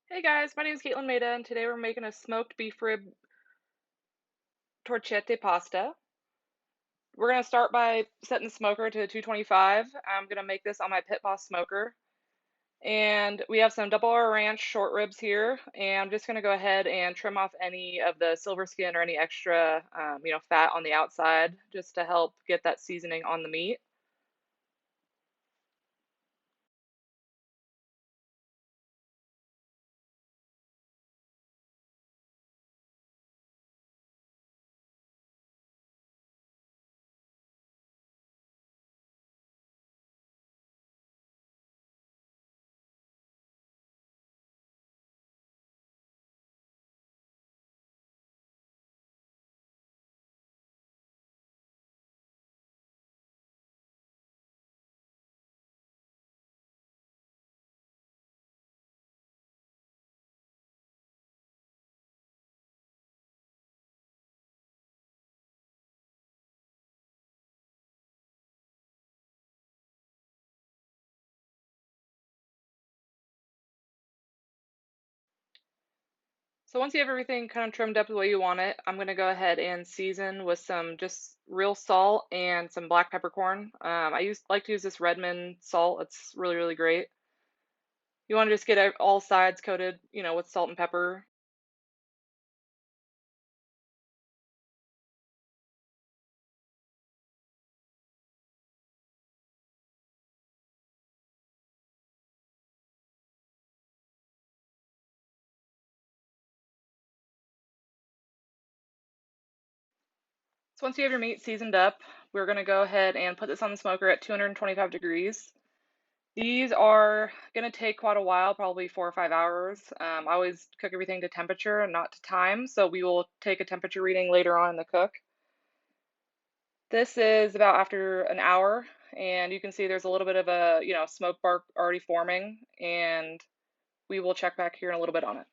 Hey guys, my name is Caitlin Maida, and today we're making a smoked beef rib torchietti pasta. We're going to start by setting the smoker to 225. I'm going to make this on my Pit Boss smoker. And we have some double R ranch short ribs here, and I'm just going to go ahead and trim off any of the silver skin or any extra, fat on the outside, just to help get that seasoning on the meat. So once you have everything kind of trimmed up the way you want it, I'm going to go ahead and season with some just real salt and some black peppercorn. Like to use this Redmond salt. It's really, really great. You want to just get all sides coated, with salt and pepper. So once you have your meat seasoned up, we're going to go ahead and put this on the smoker at 225 degrees. These are going to take quite a while, probably 4 or 5 hours. I always cook everything to temperature and not to time, so we will take a temperature reading later on in the cook. This is about after an hour, and you can see there's a little bit of a, smoke bark already forming, and we will check back here in a little bit on it.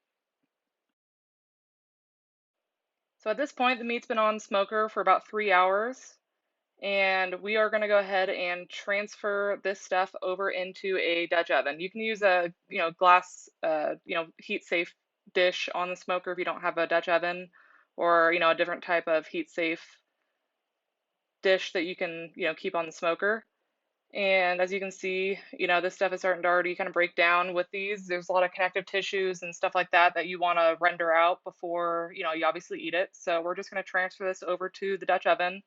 So at this point, the meat's been on smoker for about 3 hours, and we are going to go ahead and transfer this stuff over into a Dutch oven. You can use a, glass, heat safe dish on the smoker if you don't have a Dutch oven, or, a different type of heat safe dish that you can, keep on the smoker. And as you can see, this stuff is starting to already kind of break down with these. There's a lot of connective tissues and stuff like that that you want to render out before, you obviously eat it. So we're just going to transfer this over to the Dutch oven,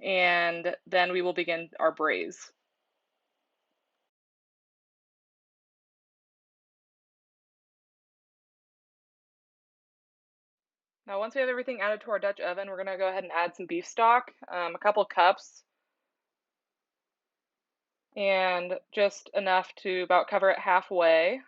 and then we will begin our braise. Now, once we have everything added to our Dutch oven, we're going to go ahead and add some beef stock, a couple cups, and just enough to about cover it halfway.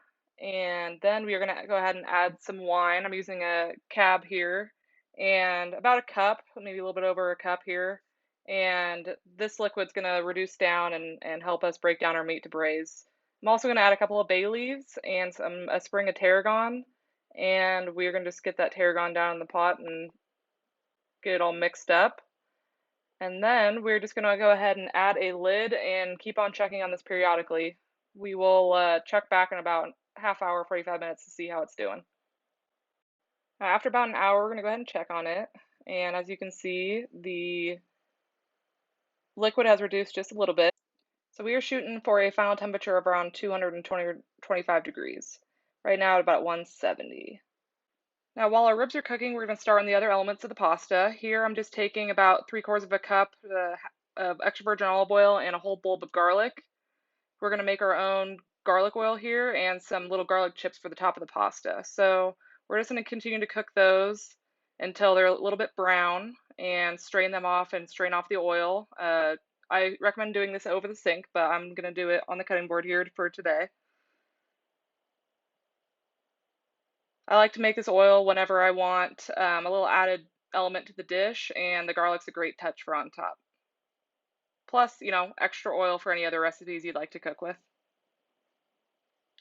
And then we are going to go ahead and add some wine. I'm using a cab here, and about a cup, maybe a little bit over a cup here. And this liquid's going to reduce down and help us break down our meat to braise. I'm also going to add a couple of bay leaves and a sprig of tarragon, and we're going to just get that tarragon down in the pot and get it all mixed up. And then we're just going to go ahead and add a lid and keep on checking on this periodically. We will check back in about half hour, 45 minutes to see how it's doing. Now, after about an hour, we're going to go ahead and check on it. And as you can see, the liquid has reduced just a little bit. So we are shooting for a final temperature of around 225 degrees. Right now at about 170. Now, while our ribs are cooking, we're going to start on the other elements of the pasta. Here, I'm just taking about 3/4 of a cup of extra virgin olive oil and a whole bulb of garlic. We're going to make our own garlic oil here and some little garlic chips for the top of the pasta. So we're just going to continue to cook those until they're a little bit brown and strain them off and strain off the oil. I recommend doing this over the sink, but I'm going to do it on the cutting board here for today. I like to make this oil whenever I want a little added element to the dish, and the garlic's a great touch for on top. Plus, extra oil for any other recipes you'd like to cook with.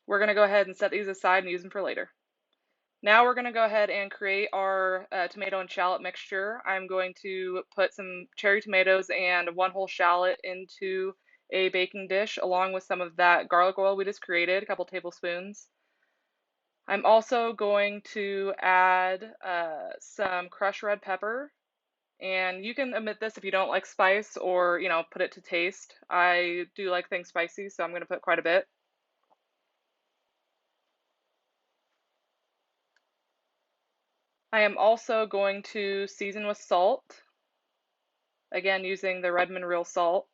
We're going to go ahead and set these aside and use them for later. Now we're going to go ahead and create our tomato and shallot mixture. I'm going to put some cherry tomatoes and one whole shallot into a baking dish along with some of that garlic oil we just created, a couple tablespoons. I'm also going to add some crushed red pepper, and you can omit this if you don't like spice or, put it to taste. I do like things spicy, so I'm going to put quite a bit. I am also going to season with salt, again using the Redmond Real Salt.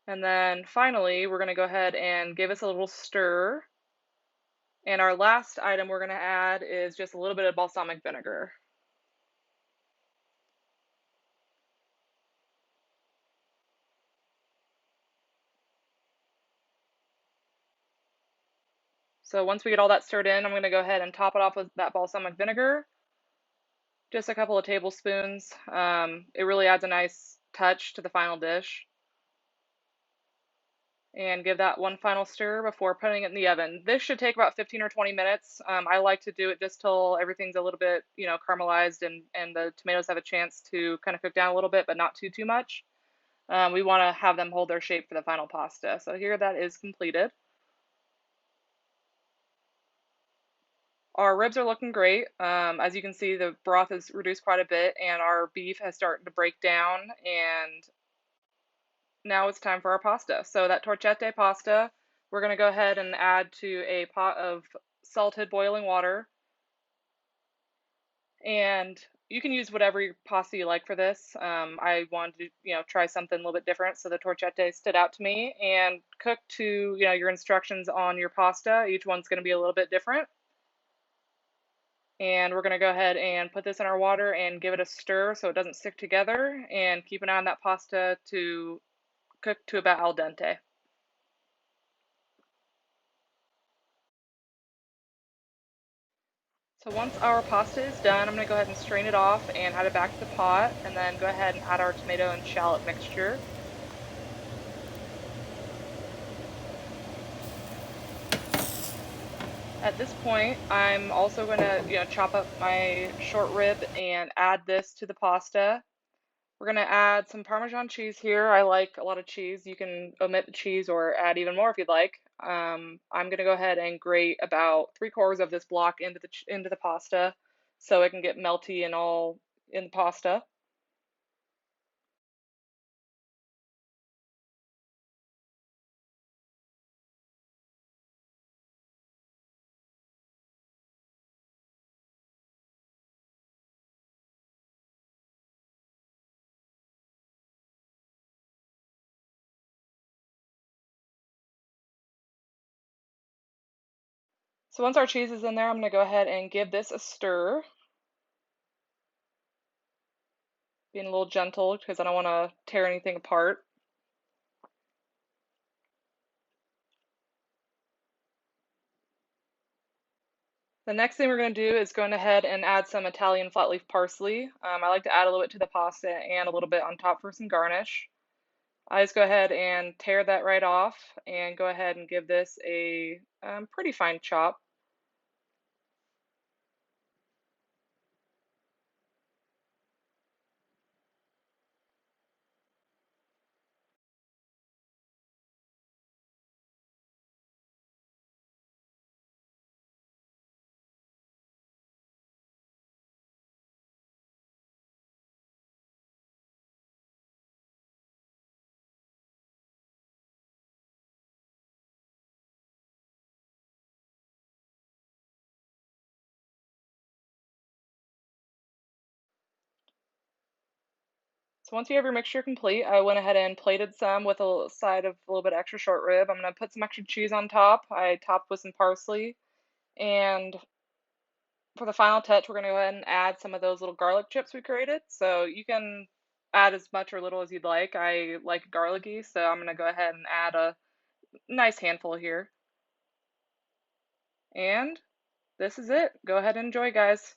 And then finally, we're going to go ahead and give us a little stir. And our last item we're going to add is just a little bit of balsamic vinegar. So once we get all that stirred in, I'm going to go ahead and top it off with that balsamic vinegar. Just a couple of tablespoons. It really adds a nice touch to the final dish. And give that one final stir before putting it in the oven. This should take about 15 or 20 minutes. I like to do it just till everything's a little bit, caramelized and the tomatoes have a chance to kind of cook down a little bit, but not too much. We want to have them hold their shape for the final pasta. So here that is completed. Our ribs are looking great. As you can see, the broth is reduced quite a bit and our beef has started to break down, and now it's time for our pasta. So that torchette pasta, we're going to go ahead and add to a pot of salted boiling water. And you can use whatever pasta you like for this. I wanted to, try something a little bit different, so the torchette stood out to me. And cook to, your instructions on your pasta. Each one's going to be a little bit different. And we're going to go ahead and put this in our water and give it a stir so it doesn't stick together, and keep an eye on that pasta to cook to about al dente. So once our pasta is done, I'm going to go ahead and strain it off and add it back to the pot, and then go ahead and add our tomato and shallot mixture. At this point, I'm also going to, chop up my short rib and add this to the pasta. We're going to add some Parmesan cheese here. I like a lot of cheese. You can omit the cheese or add even more if you'd like. I'm going to go ahead and grate about 3/4 of this block into the pasta so it can get melty and all in the pasta. So once our cheese is in there, I'm going to go ahead and give this a stir, being a little gentle because I don't want to tear anything apart. The next thing we're going to do is going ahead and add some Italian flat leaf parsley. I like to add a little bit to the pasta and a little bit on top for some garnish. I just go ahead and tear that right off and go ahead and give this a pretty fine chop. So once you have your mixture complete, I went ahead and plated some with a side of a little bit extra short rib. I'm going to put some extra cheese on top. I topped with some parsley. And for the final touch, we're going to go ahead and add some of those little garlic chips we created. So you can add as much or little as you'd like. I like garlicky, so I'm going to go ahead and add a nice handful here. And this is it. Go ahead and enjoy, guys.